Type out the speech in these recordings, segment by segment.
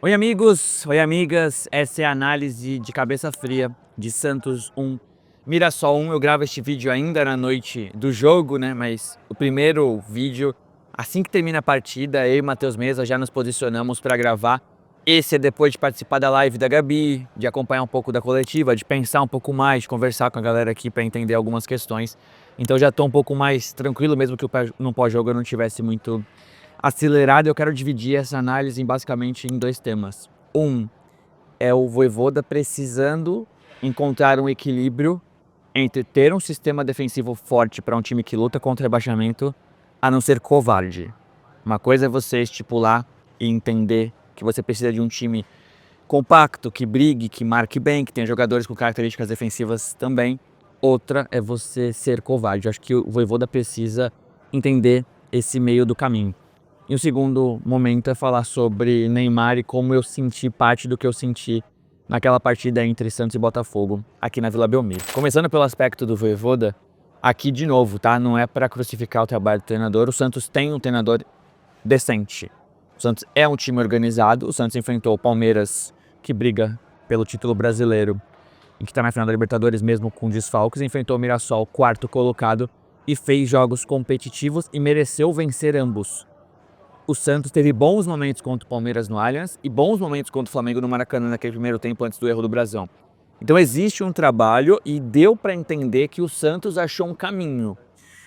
Oi amigos, oi amigas, essa é a análise de cabeça fria de Santos 1, Mirassol 1. Eu gravo este vídeo ainda na noite do jogo, né, mas o primeiro vídeo, assim que termina a partida, eu e Matheus Meza já nos posicionamos para gravar. Esse é depois de participar da live da Gabi, de acompanhar um pouco da coletiva, de pensar um pouco mais, de conversar com a galera aqui para entender algumas questões. Então já estou um pouco mais tranquilo, mesmo que no pós-jogo eu não tivesse muito acelerado. Eu quero dividir essa análise basicamente em dois temas. Um é o Vojvoda precisando encontrar um equilíbrio entre ter um sistema defensivo forte para um time que luta contra o rebaixamento, a não ser covarde. Uma coisa é você estipular e entender que você precisa de um time compacto, que brigue, que marque bem, que tenha jogadores com características defensivas também. Outra é você ser covarde. Eu acho que o Vojvoda precisa entender esse meio do caminho. E o segundo momento é falar sobre Neymar e como eu senti parte do que eu senti naquela partida entre Santos e Botafogo, aqui na Vila Belmiro. Começando pelo aspecto do Vojvoda, aqui de novo, tá? Não é para crucificar o trabalho do treinador. O Santos tem um treinador decente. O Santos é um time organizado. O Santos enfrentou o Palmeiras, que briga pelo título brasileiro e que está na final da Libertadores mesmo com desfalques. Enfrentou o Mirassol, quarto colocado, e fez jogos competitivos e mereceu vencer ambos. O Santos teve bons momentos contra o Palmeiras no Allianz e bons momentos contra o Flamengo no Maracanã naquele primeiro tempo antes do erro do Brasão. Então existe um trabalho e deu para entender que o Santos achou um caminho,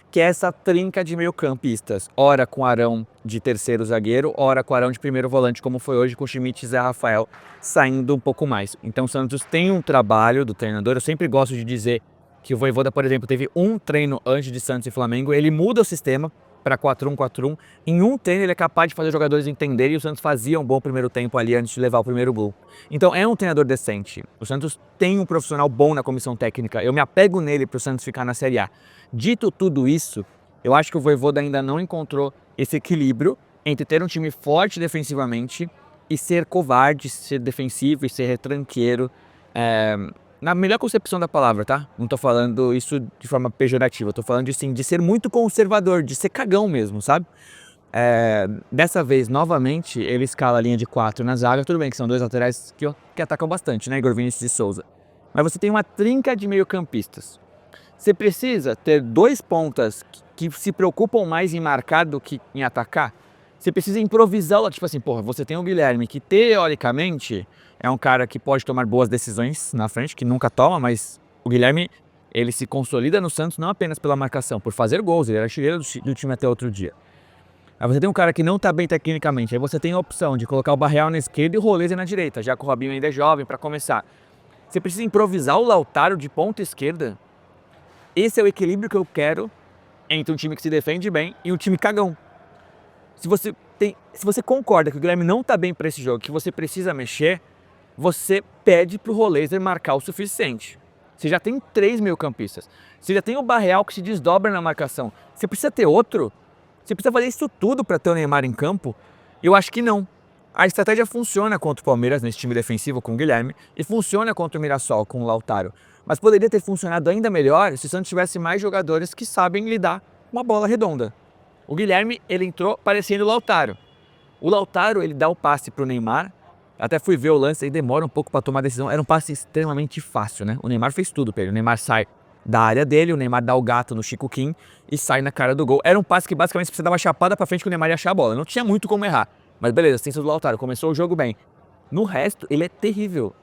que é essa trinca de meio-campistas, ora com Arão de terceiro zagueiro, ora com Arão de primeiro volante, como foi hoje com Schmidt e Zé Rafael saindo um pouco mais. Então o Santos tem um trabalho do treinador. Eu sempre gosto de dizer que o Vojvoda, por exemplo, teve um treino antes de Santos e Flamengo, ele muda o sistema para 4-1-4-1. Em um treino ele é capaz de fazer os jogadores entenderem, e o Santos fazia um bom primeiro tempo ali antes de levar o primeiro gol. Então é um treinador decente. O Santos tem um profissional bom na comissão técnica. Eu me apego nele para o Santos ficar na Série A. Dito tudo isso, eu acho que o Vojvoda ainda não encontrou esse equilíbrio entre ter um time forte defensivamente e ser covarde, ser defensivo e ser retranqueiro. Na melhor concepção da palavra, tá? Não tô falando isso de forma pejorativa, tô falando de ser muito conservador, de ser cagão mesmo, sabe? Dessa vez, novamente, ele escala a linha de 4 na zaga. Tudo bem que são dois laterais que atacam bastante, né? Igor Vinícius e Souza. Mas você tem uma trinca de meio-campistas. Você precisa ter dois pontas que se preocupam mais em marcar do que em atacar. Você precisa improvisar, tipo assim, porra, você tem o Guilherme, que teoricamente é um cara que pode tomar boas decisões na frente, que nunca toma, mas o Guilherme, ele se consolida no Santos não apenas pela marcação, por fazer gols. Ele era artilheiro do time até outro dia. Aí você tem um cara que não tá bem tecnicamente, aí você tem a opção de colocar o Barreal na esquerda e o Roleza na direita, já que o Robinho ainda é jovem para começar. Você precisa improvisar o Lautaro de ponta esquerda. Esse é o equilíbrio que eu quero entre um time que se defende bem e um time cagão. Se você concorda que o Guilherme não tá bem para esse jogo, que você precisa mexer, você pede pro Roleza marcar o suficiente. Você já tem 3 meio-campistas. Você já tem o Barreal que se desdobra na marcação. Você precisa ter outro? Você precisa fazer isso tudo para ter o Neymar em campo? Eu acho que não. A estratégia funciona contra o Palmeiras nesse time defensivo com o Guilherme e funciona contra o Mirassol com o Lautaro. Mas poderia ter funcionado ainda melhor se o Santos tivesse mais jogadores que sabem lidar com uma bola redonda. O Guilherme, ele entrou parecendo o Lautaro. O Lautaro, ele dá o passe para o Neymar. Até fui ver o lance, aí demora um pouco para tomar a decisão. Era um passe extremamente fácil, né? O Neymar fez tudo para ele. O Neymar sai da área dele, o Neymar dá o gato no Chico Kim e sai na cara do gol. Era um passe que basicamente você precisava dar uma chapada para frente que o Neymar ia achar a bola. Não tinha muito como errar. Mas beleza, assistência do Lautaro, começou o jogo bem. No resto, ele é terrível.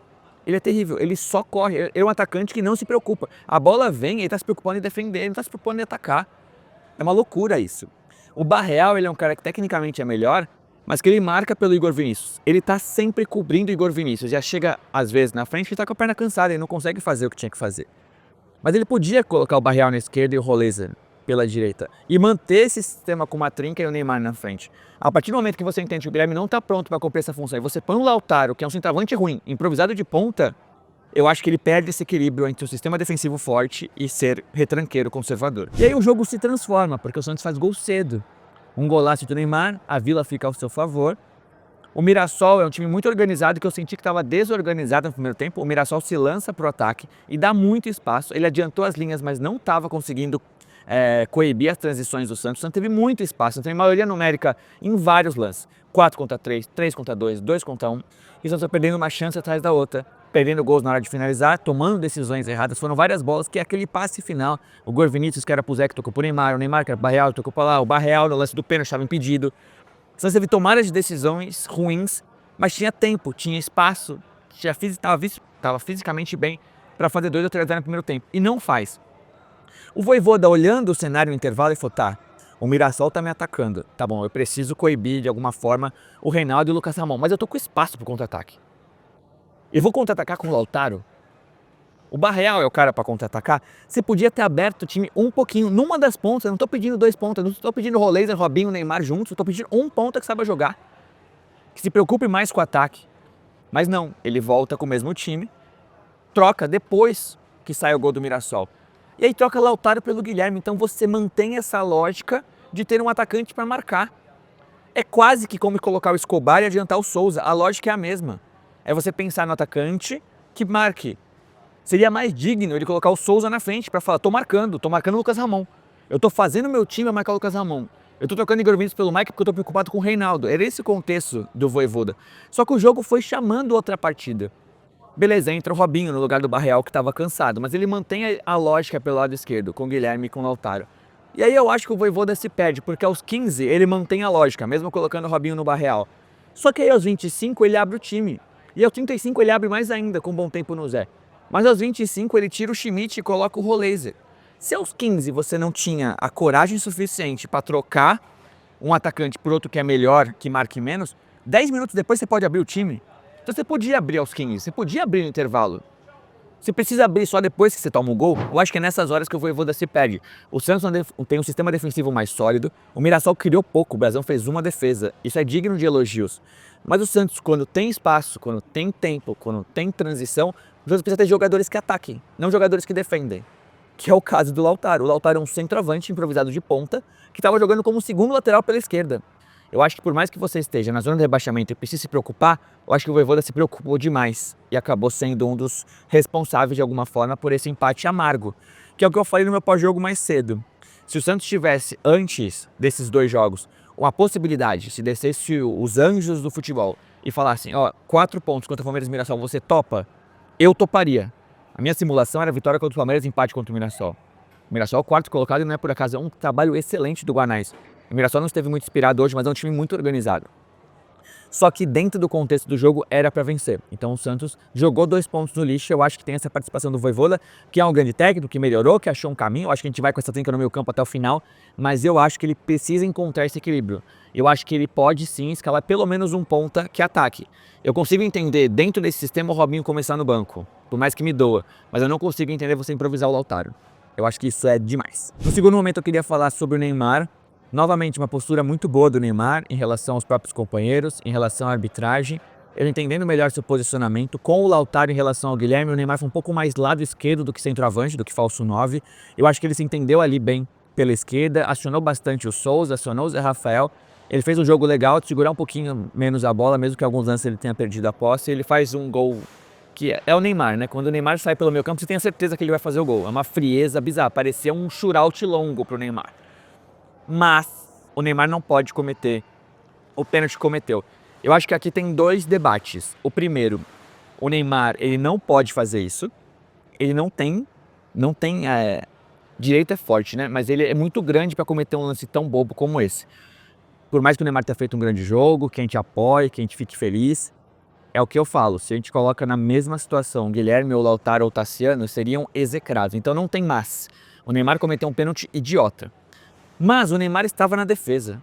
Ele é terrível, ele só corre. Ele é um atacante que não se preocupa. A bola vem, ele tá se preocupando em defender, ele não tá se preocupando em atacar. É uma loucura isso. O Barreal, ele é um cara que tecnicamente é melhor, mas que ele marca pelo Igor Vinícius. Ele tá sempre cobrindo o Igor Vinícius. Já chega, às vezes, na frente e tá com a perna cansada, ele não consegue fazer o que tinha que fazer. Mas ele podia colocar o Barreal na esquerda e o Roleza pela direita. E manter esse sistema com uma trinca e o Neymar na frente. A partir do momento que você entende que o Guilherme não está pronto para cumprir essa função e você põe o Lautaro, que é um centroavante ruim, improvisado de ponta, eu acho que ele perde esse equilíbrio entre o sistema defensivo forte e ser retranqueiro conservador. E aí o jogo se transforma, porque o Santos faz gol cedo. Um golaço do Neymar, a Vila fica ao seu favor. O Mirassol é um time muito organizado que eu senti que estava desorganizado no primeiro tempo. O Mirassol se lança para o ataque e dá muito espaço. Ele adiantou as linhas, mas não estava conseguindo coibir as transições do Santos. O Santos teve muito espaço, teve maioria numérica em vários lances. 4 contra 3, 3 contra 2, 2 contra 1. E o Santos foi perdendo uma chance atrás da outra, perdendo gols na hora de finalizar, tomando decisões erradas. Foram várias bolas que é aquele passe final. O gol Vinícius, que era pro Zé, que tocou pro Neymar. O Neymar, que era pro Barreal, tocou pra lá. O Barreal, no lance do pênalti, estava impedido. O Santos teve tomadas de decisões ruins, mas tinha tempo, tinha espaço, estava fisicamente bem para fazer 2 ou 3 no primeiro tempo. E não faz. O Vojvoda, olhando o cenário no intervalo, e falou, tá, o Mirassol tá me atacando. Tá bom, eu preciso coibir de alguma forma o Reinaldo e o Lucas Ramon, mas eu tô com espaço pro contra-ataque. Eu vou contra-atacar com o Lautaro. O Barreal é o cara para contra-atacar. Você podia ter aberto o time um pouquinho, numa das pontas. Eu não tô pedindo 2 pontas, não tô pedindo Roleiser, Robinho, Neymar juntos. Eu tô pedindo um ponta que saiba jogar, que se preocupe mais com o ataque. Mas não, ele volta com o mesmo time, troca depois que sai o gol do Mirassol. E aí troca Lautaro pelo Guilherme, então você mantém essa lógica de ter um atacante para marcar. É quase que como colocar o Escobar e adiantar o Souza, a lógica é a mesma. É você pensar no atacante que marque. Seria mais digno ele colocar o Souza na frente para falar, tô marcando o Lucas Ramon. Eu tô fazendo meu time a marcar o Lucas Ramon. Eu tô trocando Igor Vinícius pelo Mike porque eu tô preocupado com o Reinaldo. Era esse o contexto do Vojvoda. Só que o jogo foi chamando outra partida. Beleza, entra o Robinho no lugar do Barreal que estava cansado, mas ele mantém a lógica pelo lado esquerdo, com o Guilherme e com o Lautaro. E aí eu acho que o Vojvoda se perde, porque aos 15 ele mantém a lógica, mesmo colocando o Robinho no Barreal. Só que aí aos 25 ele abre o time. E aos 35 ele abre mais ainda, com bom tempo no Zé. Mas aos 25 ele tira o Schmidt e coloca o Roleiser. Se aos 15 você não tinha a coragem suficiente para trocar um atacante por outro que é melhor, que marque menos, 10 minutos depois você pode abrir o time. Então você podia abrir aos 15, você podia abrir no intervalo. Você precisa abrir só depois que você toma o gol? Eu acho que é nessas horas que o Vojvoda se perde. O Santos tem um sistema defensivo mais sólido, o Mirassol criou pouco, o Brasão fez uma defesa. Isso é digno de elogios. Mas o Santos, quando tem espaço, quando tem tempo, quando tem transição, o Santos precisa ter jogadores que ataquem, não jogadores que defendem. Que é o caso do Lautaro. O Lautaro é um centroavante improvisado de ponta, que estava jogando como segundo lateral pela esquerda. Eu acho que por mais que você esteja na zona de rebaixamento e precise se preocupar, eu acho que o Vojvoda se preocupou demais e acabou sendo um dos responsáveis de alguma forma por esse empate amargo, que é o que eu falei no meu pós-jogo mais cedo. Se o Santos tivesse, antes desses 2 jogos, uma possibilidade, se descesse os anjos do futebol e falassem, ó, 4 pontos contra o Palmeiras e Mirassol, você topa? Eu toparia. A minha simulação era vitória contra o Palmeiras e empate contra o Mirassol. O Mirassol é o 4º colocado e não é por acaso, é um trabalho excelente do Guanais. O Mirassol não esteve muito inspirado hoje, mas é um time muito organizado. Só que dentro do contexto do jogo era para vencer. Então o Santos jogou 2 pontos no lixo. Eu acho que tem essa participação do Vojvoda, que é um grande técnico, que melhorou, que achou um caminho. Eu acho que a gente vai com essa trinca no meio campo até o final, mas eu acho que ele precisa encontrar esse equilíbrio. Eu acho que ele pode sim escalar pelo menos um ponta que ataque. Eu consigo entender dentro desse sistema o Robinho começar no banco, por mais que me doa, mas eu não consigo entender você improvisar o Lautaro. Eu acho que isso é demais. No segundo momento eu queria falar sobre o Neymar. Novamente, uma postura muito boa do Neymar em relação aos próprios companheiros, em relação à arbitragem. Ele entendendo melhor seu posicionamento. Com o Lautaro em relação ao Guilherme, o Neymar foi um pouco mais lado esquerdo do que centroavante, do que falso 9. Eu acho que ele se entendeu ali bem pela esquerda, acionou bastante o Souza, acionou o Zé Rafael. Ele fez um jogo legal de segurar um pouquinho menos a bola, mesmo que alguns lances ele tenha perdido a posse. Ele faz um gol que é o Neymar, né? Quando o Neymar sai pelo meio campo, você tem a certeza que ele vai fazer o gol. É uma frieza bizarra, parecia um shootout longo pro Neymar. Mas o Neymar não pode cometer o pênalti que cometeu. Eu acho que aqui tem 2 debates. O primeiro, o Neymar, ele não pode fazer isso. Ele não tem direito é forte, né? Mas ele é muito grande para cometer um lance tão bobo como esse. Por mais que o Neymar tenha feito um grande jogo, que a gente apoie, que a gente fique feliz, é o que eu falo. Se a gente coloca na mesma situação Guilherme ou Lautaro ou Tassiano, seriam execrados. Então não tem mais. O Neymar cometeu um pênalti idiota. Mas o Neymar estava na defesa.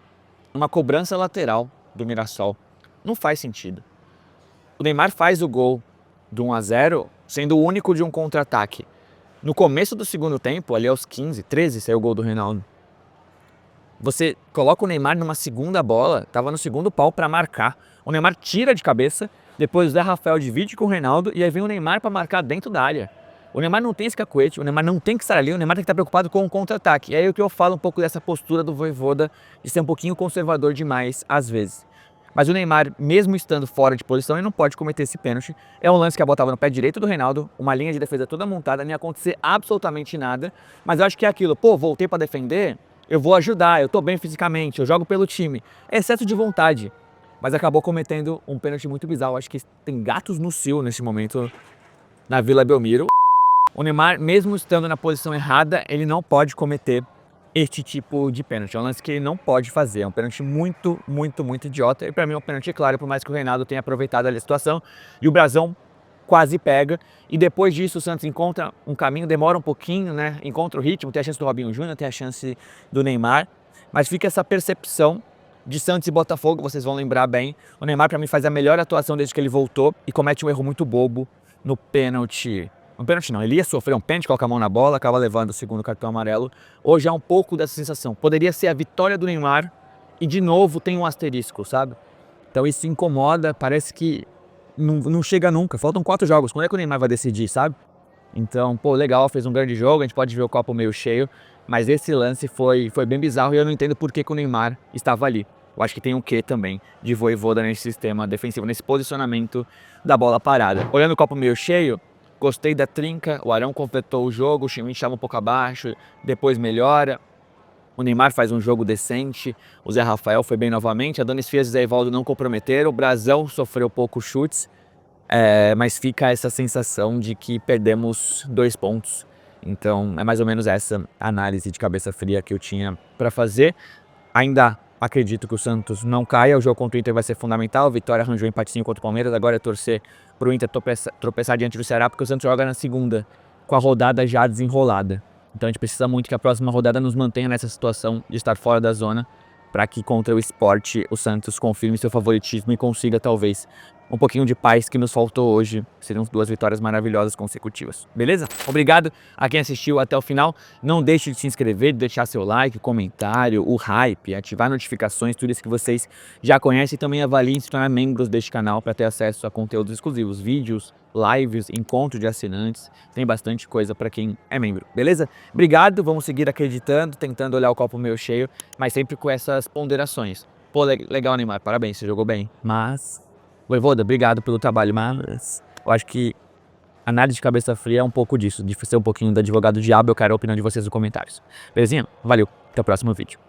Uma cobrança lateral do Mirassol. Não faz sentido. O Neymar faz o gol do 1-0, sendo o único de um contra-ataque. No começo do segundo tempo, ali aos 15, 13, saiu o gol do Reinaldo. Você coloca o Neymar numa segunda bola, estava no segundo pau para marcar. O Neymar tira de cabeça, depois o Zé Rafael divide com o Reinaldo e aí vem o Neymar para marcar dentro da área. O Neymar não tem esse cacuete, o Neymar não tem que estar ali, o Neymar tem que estar preocupado com o contra-ataque. E aí é o que eu falo um pouco dessa postura do Vojvoda de ser um pouquinho conservador demais às vezes. Mas o Neymar, mesmo estando fora de posição, ele não pode cometer esse pênalti. É um lance que a bola estava no pé direito do Reinaldo, uma linha de defesa toda montada, nem ia acontecer absolutamente nada. Mas eu acho que é aquilo, pô, voltei para defender, eu vou ajudar, eu tô bem fisicamente, eu jogo pelo time. É excesso de vontade. Mas acabou cometendo um pênalti muito bizarro. Acho que tem gatos no cio nesse momento na Vila Belmiro. O Neymar, mesmo estando na posição errada, ele não pode cometer este tipo de pênalti. É um lance que ele não pode fazer. É um pênalti muito, muito, muito idiota. E pra mim é um pênalti claro, por mais que o Reinaldo tenha aproveitado ali a situação. E o Brasão quase pega. E depois disso o Santos encontra um caminho, demora um pouquinho, né? Encontra o ritmo, tem a chance do Robinho Júnior, tem a chance do Neymar. Mas fica essa percepção de Santos e Botafogo, vocês vão lembrar bem. O Neymar pra mim faz a melhor atuação desde que ele voltou e comete um erro muito bobo no pênalti. Um pênalti não, ele ia sofrer um pênalti, coloca a mão na bola, acaba levando o segundo cartão amarelo. Hoje há um pouco dessa sensação. Poderia ser a vitória do Neymar e de novo tem um asterisco, sabe? Então isso incomoda, parece que não chega nunca. Faltam 4 jogos, quando é que o Neymar vai decidir, sabe? Então, pô, legal, fez um grande jogo, a gente pode ver o copo meio cheio, mas esse lance foi bem bizarro e eu não entendo por que o Neymar estava ali. Eu acho que tem um quê também de Vojvoda nesse sistema defensivo, nesse posicionamento da bola parada. Olhando o copo meio cheio, gostei da trinca, o Arão completou o jogo, o Schmitt estava um pouco abaixo, depois melhora. O Neymar faz um jogo decente, o Zé Rafael foi bem novamente, Adonis Fias e Zé Ivaldo não comprometeram, o Brasão sofreu poucos chutes, mas fica essa sensação de que perdemos 2 pontos. Então é mais ou menos essa análise de cabeça fria que eu tinha para fazer. Ainda acredito que o Santos não caia, o jogo contra o Inter vai ser fundamental, a Vitória arranjou um empatezinho contra o Palmeiras, agora é torcer pro Inter tropeçar diante do Ceará, porque o Santos joga na segunda, com a rodada já desenrolada. Então a gente precisa muito que a próxima rodada nos mantenha nessa situação de estar fora da zona, para que contra o Sport o Santos confirme seu favoritismo e consiga talvez um pouquinho de paz que nos faltou hoje. Seriam 2 vitórias maravilhosas consecutivas. Beleza? Obrigado a quem assistiu até o final. Não deixe de se inscrever, de deixar seu like, comentário, o hype, ativar notificações, tudo isso que vocês já conhecem. E também avaliem se tornar membros deste canal para ter acesso a conteúdos exclusivos, vídeos, lives, encontro de assinantes. Tem bastante coisa para quem é membro, beleza? Obrigado, vamos seguir acreditando, tentando olhar o copo meio cheio, mas sempre com essas ponderações. Pô, legal, Neymar, parabéns, você jogou bem. Mas Vojvoda, obrigado pelo trabalho, mas eu acho que análise de cabeça fria é um pouco disso, de ser um pouquinho do advogado diabo. Eu quero a opinião de vocês nos comentários. Belezinha? Valeu, até o próximo vídeo.